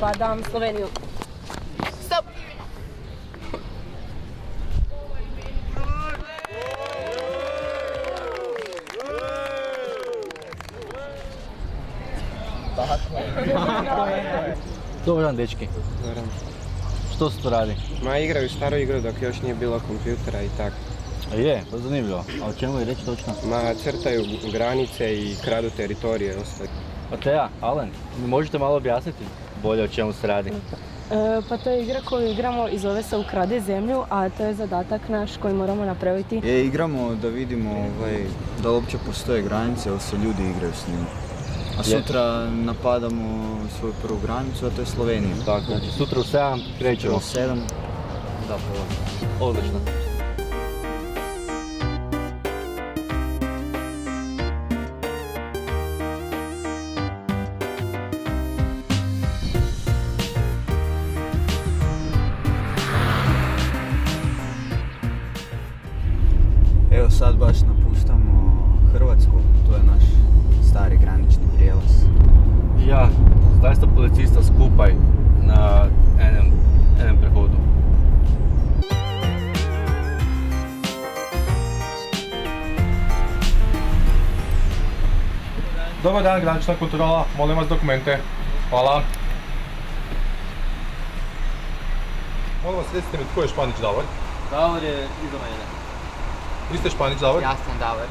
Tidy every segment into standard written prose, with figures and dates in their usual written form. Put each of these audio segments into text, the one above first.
napadam Sloveniju. Stop! Dobar dan, dečki. Dobar dan. Što se to radi? Ma igraju staru igru dok još nije bilo kompjutera i tako. A je, to je zanimljivo. A o čemu je reći točno? Ma crtaju granice i kradu teritorije ostali. A Teja, Alen, mi možete malo objasniti bolje o čemu se radi? Pa to je igra koju igramo i zove se Ukrade zemlju, a to je zadatak naš koji moramo napraviti. Igramo da vidimo da li uopće postoje granice ili se ljudi igraju s njima. A sutra napadamo svoju prvu granicu, a to je Slovenija. Tako, znači sutra u 7 krećemo. U 7. Da, odlično. Evo sad baš napuštamo Hrvatsku, to je naš stari granični prijelaz. Ja, zaista policista skupaj na enem prehodu. Dobar dan, granična kontrola, molim vas dokumente. Hvala. Molim vas, recite mi tko je Španić Davor? Davor je iza mene. Vi ste Španić Davor? Ja sam Davor.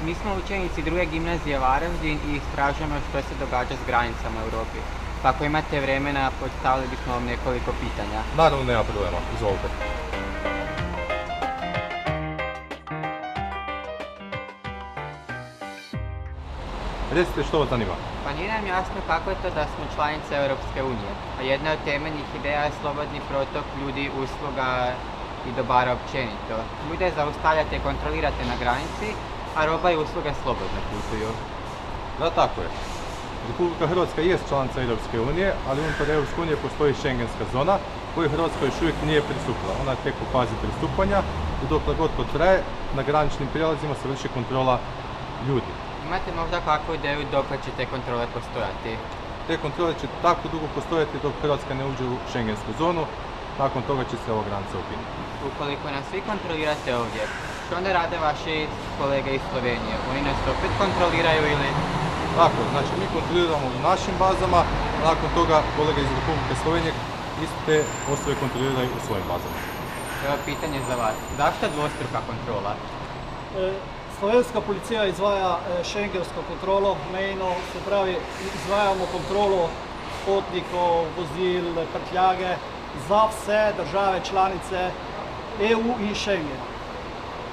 Mi smo učenici druge gimnazije Varaždin i istražujemo što se događa s granicama u Europi. Pa ako imate vremena, postavili bismo vam nekoliko pitanja. Naravno, nema problema, izvolite. Recite što vas zanima. Pa nije nam jasno kako je to da smo članice Europske unije, a jedna od temeljnih ideja je slobodni protok ljudi, usluga i dobara općenito. Ljude zaustavljate i kontrolirate na granici, a roba i usluge slobodno putuju. Da, tako je. Republika Hrvatska jest članica Europske unije, ali unutar Europske unije postoji Schengenska zona koju Hrvatska još uvijek nije pristupila. Ona je tek u fazi pristupanja i dokle god to traje, na graničnim prijelazima se vrši kontrola ljudi. Imate možda kakvu ideju dok će te kontrole postojati? Te kontrole će tako dugo postojati dok Hrvatska ne uđe u Schengensku zonu, nakon toga će se ova granica ukinuti. Ukoliko nas svi kontrolirate ovdje, što onda rade vaši kolege iz Slovenije? Oni nas opet kontroliraju ili? Tako, znači mi kontroliramo u našim bazama, a nakon toga kolege iz Republike Slovenije iste osobe kontroliraju u svojim bazama. Evo pitanje za vas. Zašto dvostruka kontrola? Slovenska policija izvaja šengensko kontrolo, mejno, se pravi, izvajamo kontrolo potnikov, vozil, prtljage za vse države članice EU in Schengen.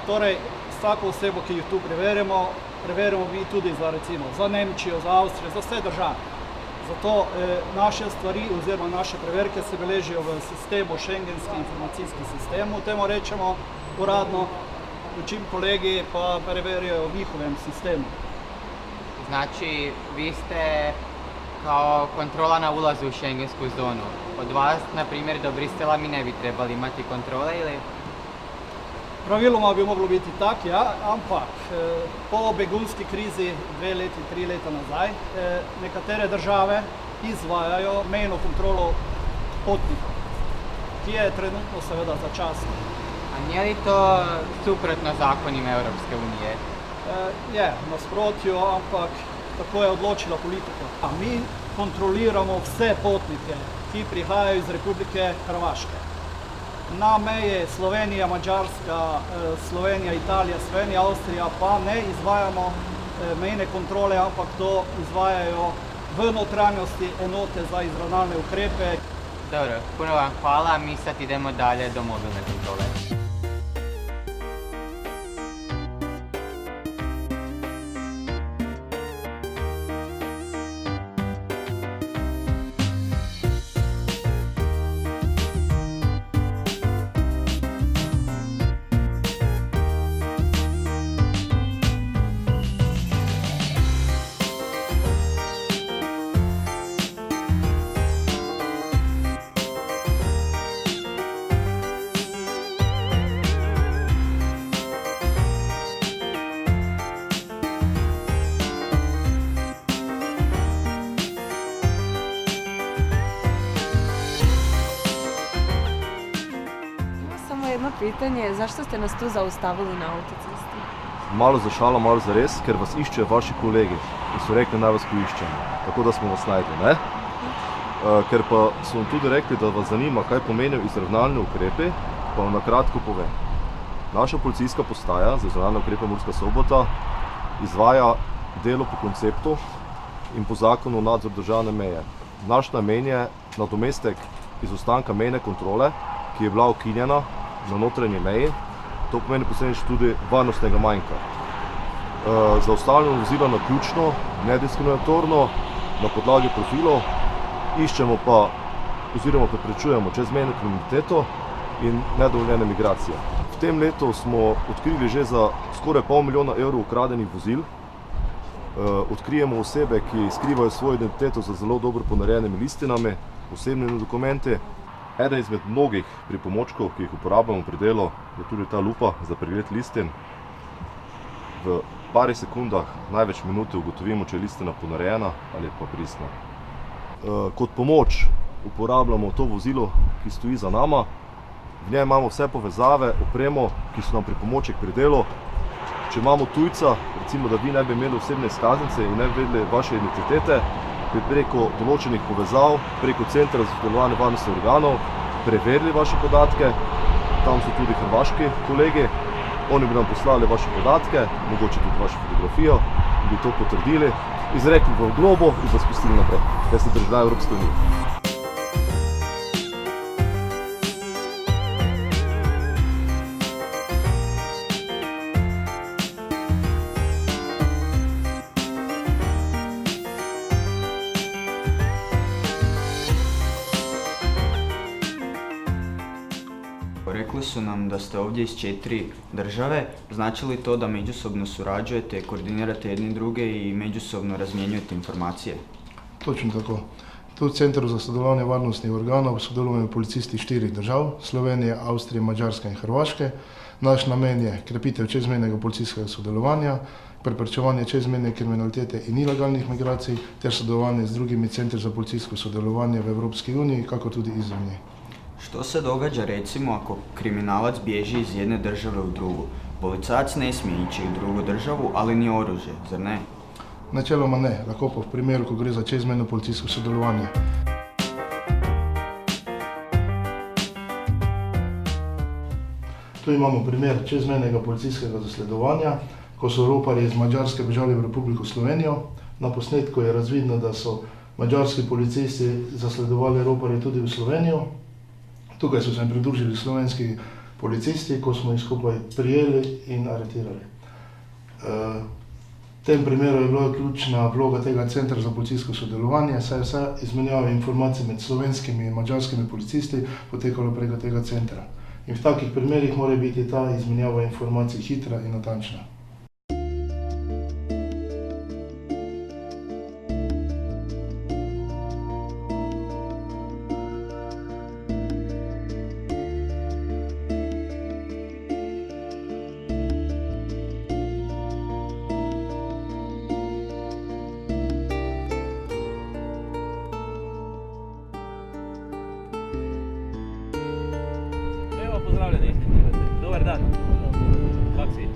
Torej, vsako osebo, ki jo tu preverimo mi tudi za Nemčijo, za Avstrijo, za vse države. Zato naše stvari oziroma naše preverke se beležijo v sistemu, šengenski informacijski sistemu, temu rečemo uradno, učim kolegi pa preverijo v njihovem sistemu. Znači, vi ste kao kontrola na ulazu u šengensku zonu. Od vas, na primjer, do Bristela mi ne bi trebali imati kontrole ili? Praviloma bi moglo biti tak, ja, ampak po begunski krizi 2 leti, 3 leta nazaj, nekatere države izvajajo mejno kontrolo potnikov, ki je trenutno seveda začasna. A nije li to suprotno zakonima Europske unije? Je, nasprotju, ampak tako je odločila politika. A mi kontroliramo vse potnike, ki prihajajo iz Republike Hrvaške. Na meji Slovenija, Mađarska, Slovenija, Italija, Slovenija, Avstrija pa ne izvajamo mejne kontrole, ampak to izvajajo v notranjosti enote za izravnalne ukrepe. Dobro, puno vam hvala, mi sad idemo dalje do mobilne kontrole. jedno pitanje, zašto ste nas tu zaustavili na autocesti? Malo za šalo, malo za res, ker vas iščejo vaši kolegi in so rekli, naj vas poiščemo. Tako da smo vas najdli, ne? Ker pa so vam tudi rekli, da vas zanima, kaj pomenijo izravnalne ukrepe, pa vam na kratko povem. Naša policijska postaja za izravnalne ukrepe Murska Sobota izvaja delo po konceptu in po zakonu nadzor državne meje. Naš namen je nadomestek izostanka mejne kontrole, ki je bila ukinjena na notranji meji. To pomeni posledično tudi varnostnega manjka. Zaustavljamo vozila naključno, nediskriminatorno, na podlagi profilov, iščemo pa oziroma preprečujemo čezmejno kriminaliteto in nedovoljene migracije. V tem letu smo odkrili že za skoraj $500 000 ukradenih vozil. Odkrijemo osebe, ki skrivajo svojo identiteto za zelo dobro ponarejenimi listinami, osebnimi dokumenti. Eden izmed mnogih pripomočkov, ki jih uporabljamo pri delu, je tudi ta lupa za pregled listin. V pari sekundah, največ minute ugotovimo, če je listina ponarejena ali pa pristna. Kot pomoč uporabljamo to vozilo, ki stoji za nama. V njej imamo vse povezave, opremo, ki so nam pripomoček pri delu. Če imamo tujca, recimo, da vi ne bi imeli osebne izkaznice in ne bi vedeli vaše identitete, bi preko določenih povezav, preko Centra za sodelovanje varnostnih organov preverili vaše podatke. Tam so tudi hrvaški kolegi. Oni bi nam poslali vaše podatke, mogoče tudi vašo fotografijo, bi to potrdili, izrekli vam globo in vas pustili naprej, ker ste državljani Evropske unije. Rekli su nam da ste ovdje iz 4 države. Znači li to da međusobno surađujete, koordinirate jedni druge i međusobno razmjenjujete informacije? Točno tako. Tu v Centru za sodelovanje varnostnih organov sodelujemo policisti 4 držav, Slovenije, Avstrije, Mađarske in Hrvaške. Naš namen je krepitev čezmejnega policijskega sodelovanja, preprečevanje čezmejne kriminalitete in ilegalnih migracij ter sodelovanje z drugimi centri za policijsko sodelovanje v Evropski uniji, kako tudi izven nje. Što se događa recimo ako kriminalac bježi iz jedne države u drugu? Policajac ne smije ići u drugu državu, ali ni oružje, zar ne? Načeloma ne, lahko pa v primeru, ko gre za čezmejno policijsko sodelovanje. Tu imamo primer čezmejnega policijskega zasledovanja, ko so roparji iz Mađarske bežali v Republiko Slovenijo. Na posnetku je razvidno, da so mađarski policisti zasledovali roparje tudi v Slovenijo. Tukaj so se jim pridružili slovenski policisti, ko smo jih skupaj prijeli in aretirali. V tem primeru je bila ključna vloga tega Centra za policijsko sodelovanje, saj je vsa izmenjava informacij med slovenskimi in mađarskimi policisti potekalo preko tega centra. In v takih primerih mora biti ta izmenjava informacij hitra in natančna. Evo, pozdravljeni. Dobar dan. Kak si?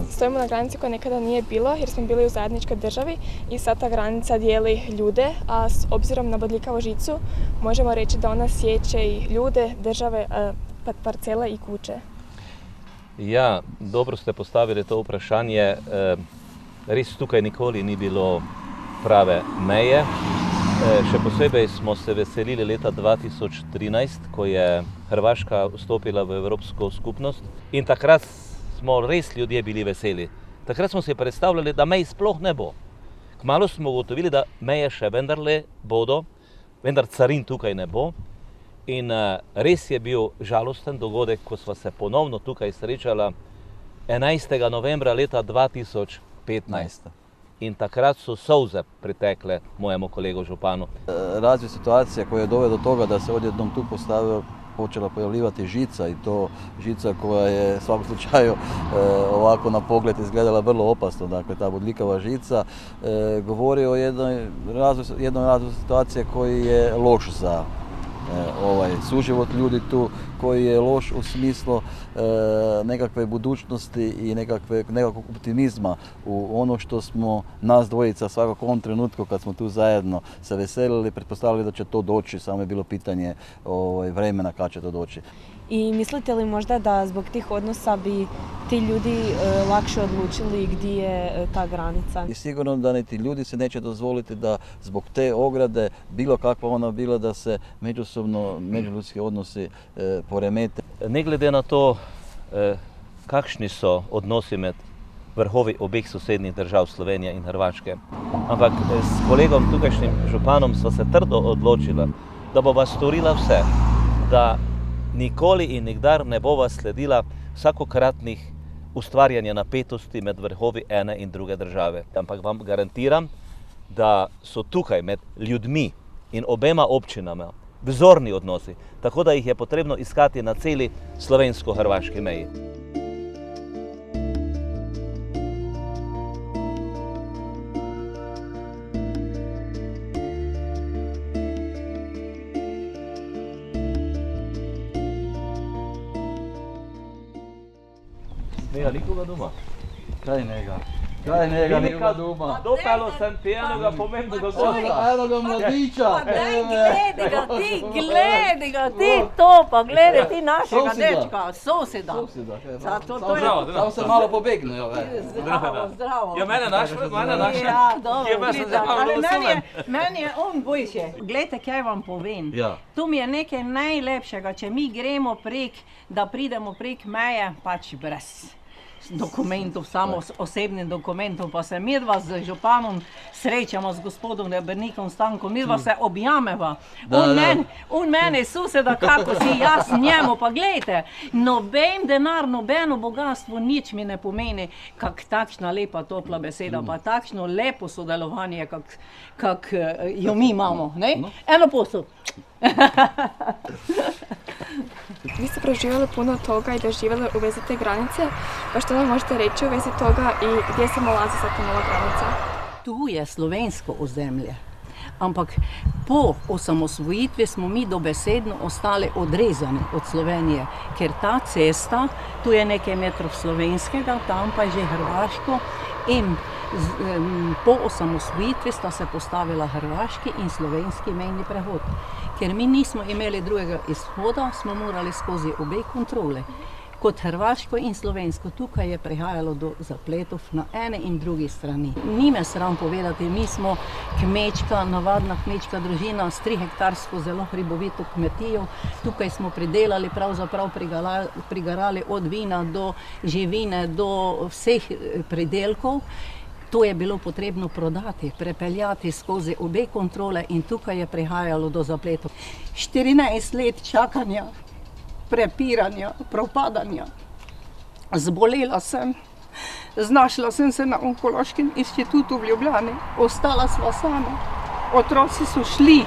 Stojimo na granici koja nekada nije bilo jer smo bili u zajedničkoj državi i sad ta granica dijeli ljude, a s obzirom na bodljikavu žicu možemo reći da ona sječe i ljude, države, parcele i kuće. Ja, dobro ste postavili to vprašanje. Res tukaj nikoli ni bilo prave meje. Še posebej smo se veselili leta 2013, ko je Hrvaška vstopila v Evropsko skupnost in takrat smo res ljudje bili veseli. Takrat smo si predstavljali, da mej sploh ne bo. Kmalu smo ugotovili, da meje še vendarle bodo, vendar carin tukaj ne bo. In res je bil žalosten dogodek, ko sva se ponovno tukaj srečala 11. novembra leta 2015. In takrat so solze pritekle mojemu kolegu županu. Razvoj situacije koji je doveo do toga da se odjednom tu postavio počela pojavljivati žica i to žica koja je u svakom slučaju ovako na pogled izgledala vrlo opasno, dakle ta bodljikava žica govori o jednoj razvoju situacije koji je loš za suživot ljudi tu, koji je loš u smislu nekakve budućnosti i nekakvog optimizma u ono što smo nas dvojica svakog ovom trenutku kad smo tu zajedno se veselili, pretpostavili da će to doći, samo je bilo pitanje vremena kad će to doći. I mislite li možda da zbog tih odnosa bi ti ljudi lakše odlučili gdje je ta granica? I sigurno da niti ljudi se neće dozvoliti da zbog te ograde, bilo kakva ona bila, da se međuljudski odnosi poremete. Ne glede na to, kakšni so odnosi med vrhovi obeh sosednjih držav Slovenije in Hrvaške. Ampak s kolegom tukajšnjim županom sva se trdo odločila, da bova storila vse, da nikoli in nikdar ne bova sledila vsakokratnih ustvarjanja napetosti med vrhovi ene in druge države. Ampak vam garantiram, da so tukaj med ljudmi in obema občinama vzorni odnosi, tako da jih je potrebno iskati na celi slovensko-hrvaški meji. Nema nikoga doma? Kaj njega nikoga doma? Dopalo sem ti enoga pomembnega gosta. Enoga mladiča. Pa daj, gledi ga ti to, pa gledi ti našega dečka, soseda. Samo se malo pobegne. Zdravo. Ja, mene naša. Ja, dobro, ali meni je on boljše. Glejte, kaj vam povem. Tu mi je nekaj najlepšega, če mi gremo da pridemo prek meje, pač brez dokumentov, samo s osebnim dokumentom, pa se midva z županom srečamo, z gospodom Rebernikom Stankom, midva se objameva. On mene suseda, kako si jaz njemu, pa gledajte, noben denar, nobeno bogatstvo, nič mi ne pomeni, kak takšna lepa topla beseda, pa takšno lepo sodelovanje, kak jo mi imamo, ne? Eno posod. Vi ste proživjeli puno toga i doživjeli u vezi te granice, pa što nam možete reći u vezi toga i gdje se nalazi sad ta nova granica? Tu je slovensko ozemlje, ampak po osamosvojitvi smo mi dobesedno ostali odrezani od Slovenije, ker ta cesta, tu je nekaj metrov slovenskega, tam pa je že hrvaško in po osamosvojitvi sta se postavila hrvaški in slovenski mejni prehod. Ker mi nismo imeli drugega izhoda, smo morali skozi obe kontrole. Kot hrvaško in slovensko, tukaj je prihajalo do zapletov na ene in drugi strani. Ni me sram povedati, mi smo kmečka, navadna kmečka družina s 3-hektarsko zelo hribovito kmetijo. Tukaj smo pridelali, pravzaprav prigarali od vina do živine, do vseh pridelkov. To je bilo potrebno prodati, prepeljati skozi obe kontrole in tukaj je prihajalo do zapletov. 14 let čakanja, prepiranja, propadanja. Zbolela sem, znašla sem se na Onkološkem inštitutu v Ljubljani, ostala sva sama, otroci so šli.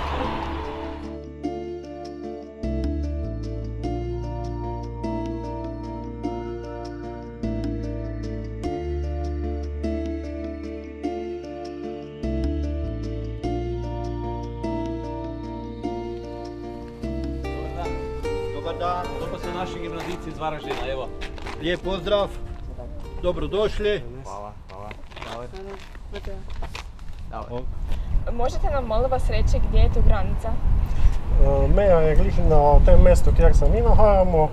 To pa so naši gimnazijci iz Varaždina, evo. Lijep pozdrav, dobrodošli. Hvala. Možete nam molim vas reći gdje je tu granica? Meja je glih na tem mestu, kjer se mi nahajamo,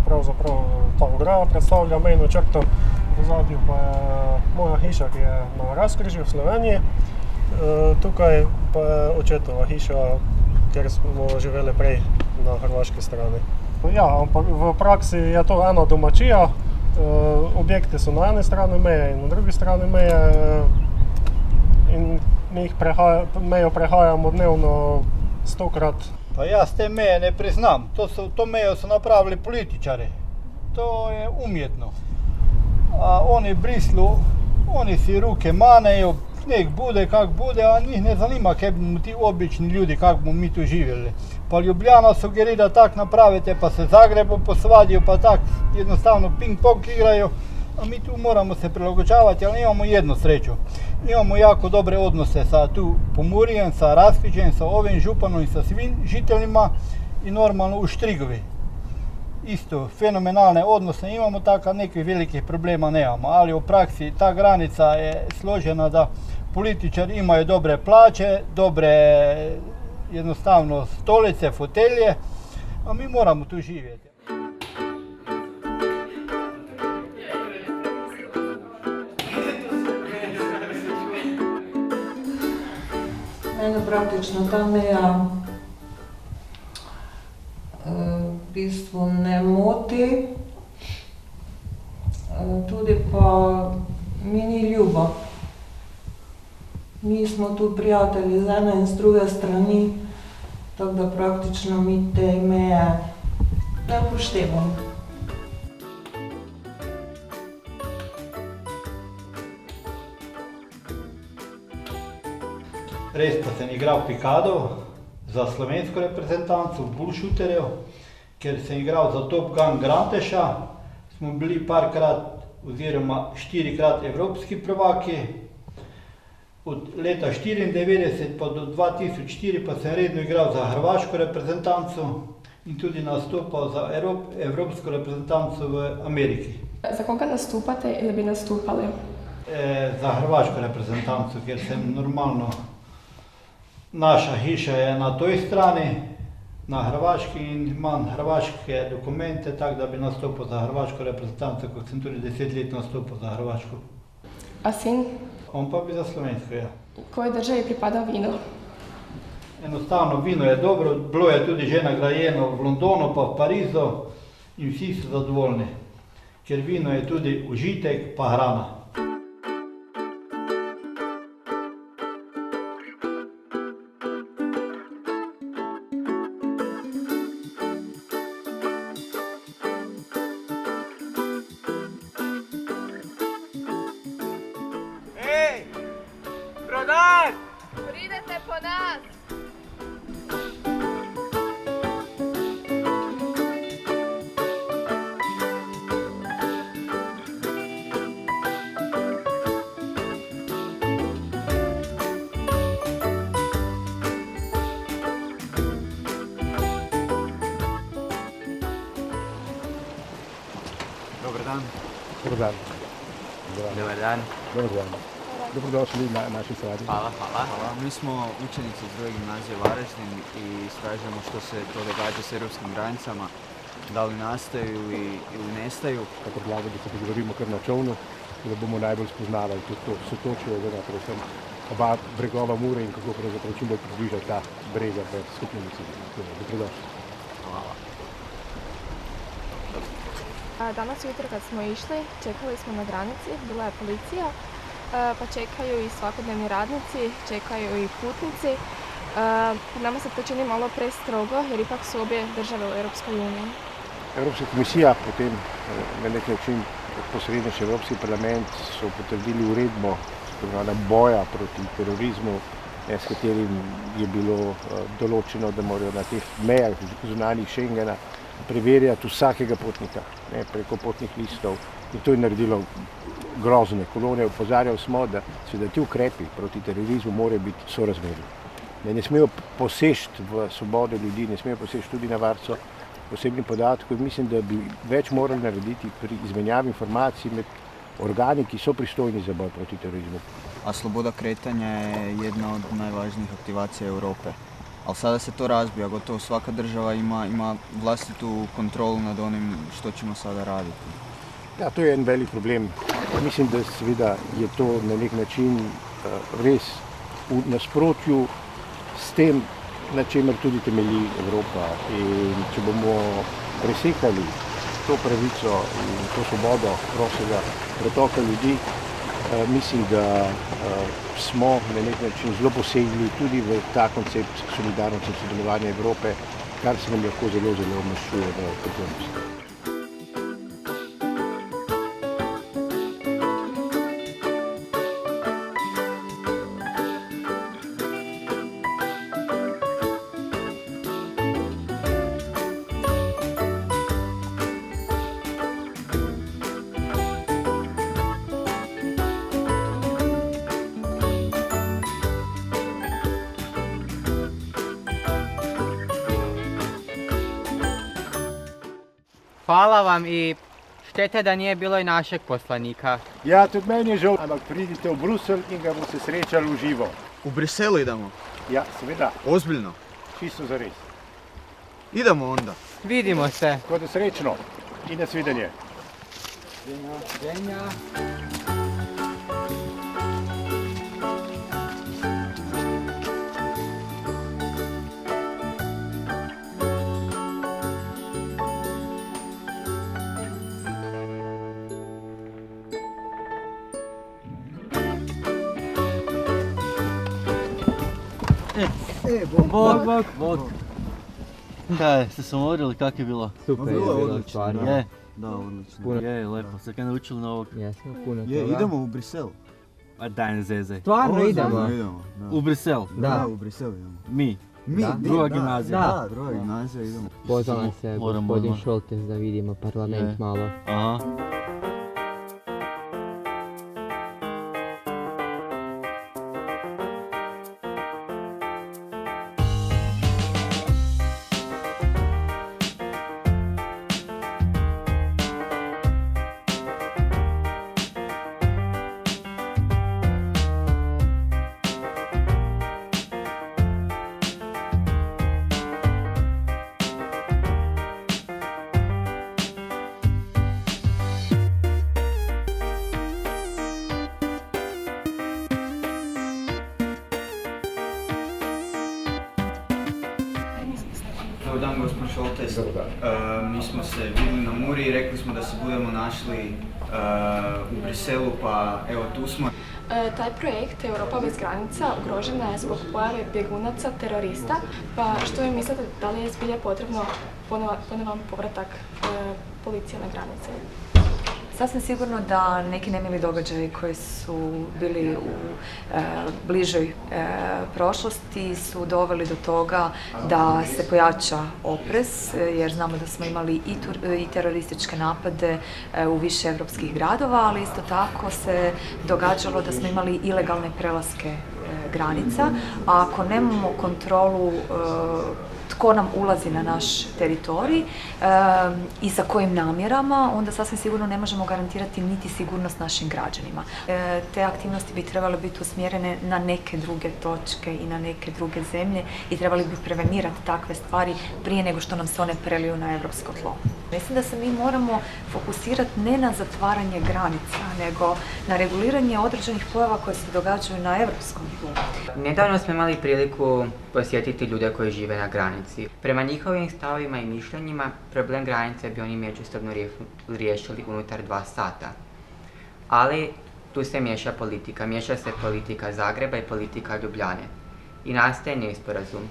pravzaprav ta ograja predstavlja mejno črto, v zadju pa je moja hiša, ki je na Razkrižju v Sloveniji, tukaj pa je očetova hiša, kjer smo živeli prej na hrvaški strani. Ja, ampak v praksi je to ena domačija, objekti so na eni strani meje in na drugi strani meje in mi mejo prehajamo dnevno 100-krat. Pa jaz te meje ne priznam, to mejo so napravili političari, to je umjetno. A oni v Brislu, oni si ruke manejo, sneg bude, kak bude, a njih ne zanima, kaj bomo ti obični ljudi, kak bomo mi tu živjeli. Pa Ljubljana sugerira tak napravite, pa se Zagrebu posvadijo, pa tak jednostavno ping-pong igrajo, a mi tu moramo se prilagođavati, ali imamo jednu sreću. Imamo jako dobre odnose sa tu Pomurjem, sa Raskićem, sa ovim županom i sa svim žiteljima i normalno u Štrigovi. Isto fenomenalne odnose imamo, tako nekih velikih problema nemamo, ali u praksi ta granica je složena da političari imaju dobre plaće, dobre jednostavno stolice, fotelje, a mi moramo tu živjeti. Mene praktično ta meja v bistvu ne moti, tudi pa mi ni ljubo. Mi smo tu prijatelji z ene in z druge strani, tako da praktično mi te meje ne upoštevamo. Res pa sem igral pikadov za slovensko reprezentanco, bullshooterjev, ker sem igral za Top Gun Granteša, smo bili parkrat oziroma 4-krat evropski prvaki. Od leta 1994 pa do 2004 pa sem redno igral za hrvaško reprezentanco in tudi nastopal za evropsko reprezentanco v Ameriki. Za koga nastupate ili bi nastupali? Za hrvaško reprezentanco, ker sem normalno, naša hiša je na toj strani, na Hrvaški, in imam hrvaške dokumente, tako da bi nastopil za hrvaško reprezentanco, kot sem tudi 10 let nastopil za Hrvaško. A sin? On pa bi za slovensko, ja. Kojoj državi pripada vino? Enostavno, vino je dobro, bilo je tudi že nagrajeno v Londonu pa v Parizu in vsi so zadovoljni, ker vino je tudi užitek pa hrana. Pridete po nas! Dobar dan. Dobar dan. Dobar dan. Dobar dan. Dobrodošli na naši sredi. Hvala. Mi smo učenici iz druge gimnazije Varaždin i istražujemo što se to događa s europskim granicama, da li nastaju ili nestaju. Kako predlagam, da se pogovorimo kar na čovnu, da bomo najbolj spoznavali tudi to sotočje, predvsem oba bregova Mure in kako pravzaprav čim bolj približati ta brega v skupnemu cilju. Dobrodošli. Hvala. Danas ujutro kad smo išli, čekali smo na granici, bila je policija, pa čekaju i svakodnevni radnici, čekaju i putnici. Nama se to čini malo prestrogo jer ipak su obje države u Europskoj uniji. Evropska komisija, potem na nek način posredno še Evropski parlament so potrdili uredbo boja proti terorizmu, s katerim je bilo določeno, da morajo na teh mejah zunanjih Schengena preverjati vsakega potnika preko potnih listov. In to je naredilo grozne kolone. Opozarjali smo, da ti ukrepi proti terorizmu morajo biti sorazmerni. Ne smejo poseči v svobodo ljudi, ne smejo poseči tudi na varstvo osebnih podatkov. Mislim, da bi več morali narediti pri izmenjavi informacij med organi, ki so pristojni za boj proti terorizmu. A sloboda kretanja je jedna od najvažnijih aktivacija Europe. Ali sada se to razbija, gotovo svaka država ima vlastitu kontrolu nad onim što ćemo sada raditi. Ja, to je en velik problem. Mislim, da seveda je to na nek način res v nasprotju s tem, na čemer tudi temelji Evropa. In če bomo presekali to pravico in to svobodo prostega pretoka ljudi, mislim, da smo na nek način zelo posegli tudi v ta koncept solidarnosti in sodelovanja Evrope, kar se nam lahko zelo maščuje v prihodnosti. Hvala vam i šteta da nije bilo i našeg poslanika. Ja, tudi meni je žal, ampak pridite v Bruselj in ga boste srečali v živo. U Briselu idemo? Ja, seveda. Ozbiljno? Čisto zares. Idemo onda. Vidimo se. Tako da srečno in nasvidenje. Bog. Kaj, ste se umorili, kak je bilo? Super je bilo, stvarno. Je? Da, odlično. Puno. Je, lepo. Se kaj naučili novog? Jesmo, puno toga. Idemo u Brisel. A daj ne zezaj. Stvarno idemo. U Brisel? Da, u Brisel idemo. Mi? Mi, druga gimnazija. Da, druga gimnazija idemo. Pozval nas je gospodin Šoltes da vidimo parlament malo. Aha. Dobar dan, gospodin Šoltes. Mi smo se vidjeli na Muri i rekli smo da se budemo našli u Briselu, pa evo tu smo. Taj projekt Europa bez granica ugrožena je zbog pojave bjegunaca, terorista, pa što vi mislite da li je zbilja potrebno ponovan povratak policije na granice? Sasvim sigurno da neki nemili događaji koji su bili u bližoj prošlosti su doveli do toga da se pojača oprez, jer znamo da smo imali i terorističke napade u više evropskih gradova, ali isto tako se događalo da smo imali ilegalne prelaske granica, a ako nemamo kontrolu tko nam ulazi na naš teritorij i sa kojim namjerama, onda sasvim sigurno ne možemo garantirati niti sigurnost našim građanima. Te aktivnosti bi trebale biti usmjerene na neke druge točke i na neke druge zemlje i trebali bi prevenirati takve stvari prije nego što nam se one preliju na evropsko tlo. Mislim da se mi moramo fokusirati ne na zatvaranje granica, nego na reguliranje određenih pojava koje se događaju na evropskom tlu. Nedavno smo imali priliku posjetiti ljude koji žive na granici. Prema njihovim stavovima i mišljenjima, problem granice bi oni međusobno riješili unutar 2 sata. Ali tu se miješa politika. Miješa se politika Zagreba i politika Ljubljane. I nastaje nesporazum.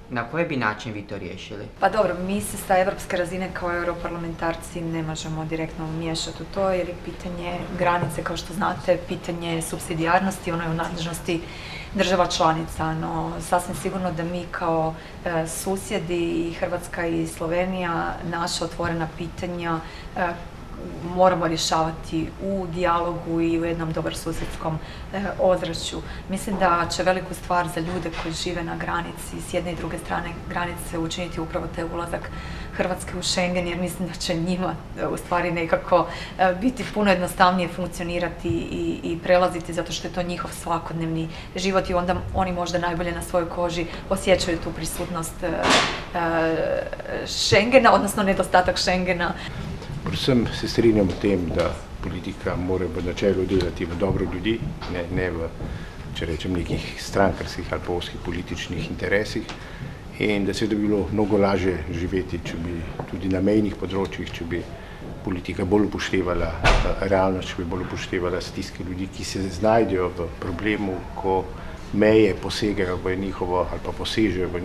Na koji bi način vi to riješili? Pa dobro, mi se sa evropske razine kao europarlamentarci ne možemo direktno miješati u to, jer je pitanje granice, kao što znate, pitanje supsidijarnosti, ono je u nadležnosti država članica, no sasvim sigurno da mi kao susjedi i Hrvatska i Slovenija naša otvorena pitanja moramo rješavati u dijalogu i u jednom dobrosusjedskom ozračju. Mislim da će veliku stvar za ljude koji žive na granici s jedne i druge strane granice učiniti upravo taj ulazak Hrvatske u Schengen, jer mislim da će njima u stvari nekako biti puno jednostavnije funkcionirati i prelaziti, zato što je to njihov svakodnevni život i onda oni možda najbolje na svojoj koži osjećaju tu prisutnost Schengena, odnosno nedostatak Schengena. Predvsem se strinjam o tem, da politika mora v načelu delati v dobro ljudi, ne v, če rečem, nekih strankarskih ali pa ozkih političnih interesih. In da se bi bilo mnogo lažje živeti, če bi tudi na mejnih področjih, če bi politika bolj upoštevala realnost, če bi bolj upoštevala stiske ljudi, ki se znajdejo v problemu, ko meje posegajo v njihovo ali pa posežejo v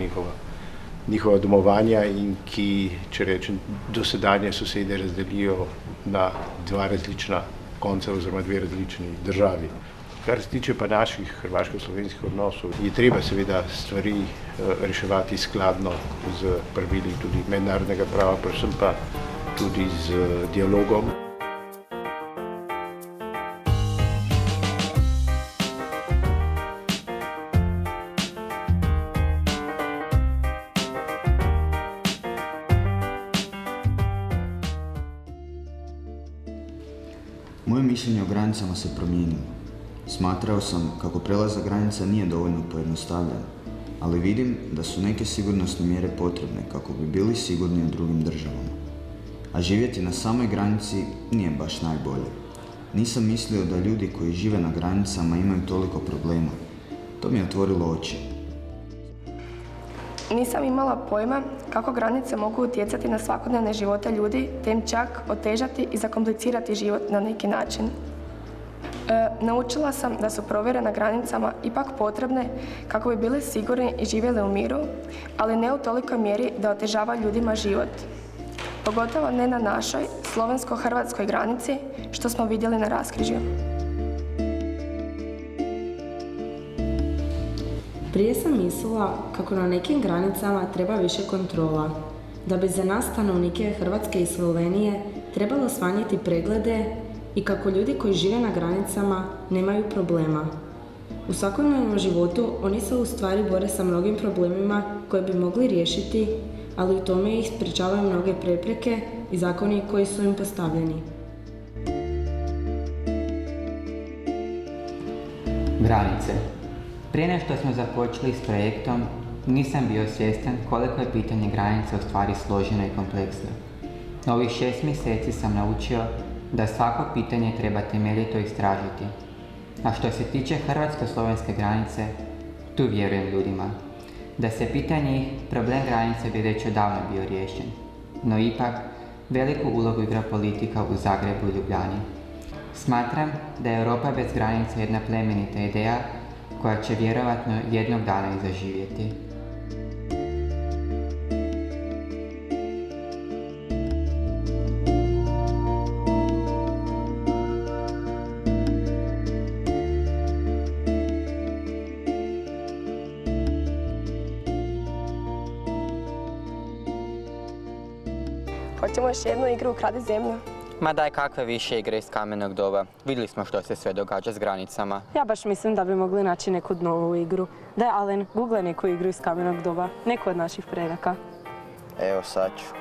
njihova domovanja in ki, če rečem, dosedanje sosede razdelijo na 2 različna konca oziroma 2 različni državi. Kar se tiče pa naših hrvaško-slovenskih odnosov, je treba seveda stvari reševati skladno z pravili tudi mednarodnega prava, predvsem pa tudi z dialogom. mišljenje o granicama se promijenilo. Smatrao sam kako prelazak granica nije dovoljno pojednostavljen, ali vidim da su neke sigurnosne mjere potrebne kako bi bili sigurni u drugim državama. A živjeti na samoj granici nije baš najbolje. Nisam mislio da ljudi koji žive na granicama imaju toliko problema. To mi je otvorilo oči. Nisam imala pojma kako granice mogu utjecati na svakodnevne živote ljudi, te im čak otežati i zakomplicirati život na neki način. Naučila sam da su provjere na granicama ipak potrebne kako bi bili sigurni i živjeli u miru, ali ne u tolikoj mjeri da otežava ljudima život. Pogotovo ne na našoj slovensko-hrvatskoj granici, što smo vidjeli na raskrižju. Prije sam mislila kako na nekim granicama treba više kontrola, da bi za nas stanovnike Hrvatske i Slovenije trebalo smanjiti preglede i kako ljudi koji žive na granicama nemaju problema. U svakodnevnom životu oni se u stvari bore sa mnogim problemima koje bi mogli riješiti, ali u tome ih sprečavaju mnoge prepreke i zakoni koji su im postavljeni. Granice. Prije nego što smo započeli s projektom, nisam bio svjestan koliko je pitanje granice u stvari složeno i kompleksno. Na ovih 6 mjeseci sam naučio da svako pitanje treba temeljito istražiti. A što se tiče hrvatsko-slovenske granice, tu vjerujem ljudima. Da se pita njih, problem granice bi već odavno bio riješen. No ipak, veliku ulogu igra politika u Zagrebu i Ljubljani. Smatram da je Europa bez granica jedna plemenita ideja koja će vjerovatno jednog dana i zaživjeti. Hoćemo još jednu igru Ukradi zemlju? Ma daj, kakve više igre iz kamenog doba. Vidjeli smo što se sve događa s granicama. Ja baš mislim da bi mogli naći neku novu igru. Daj, Alen, googlaj neku igru iz kamenog doba, neku od naših predaka. Evo sad ću.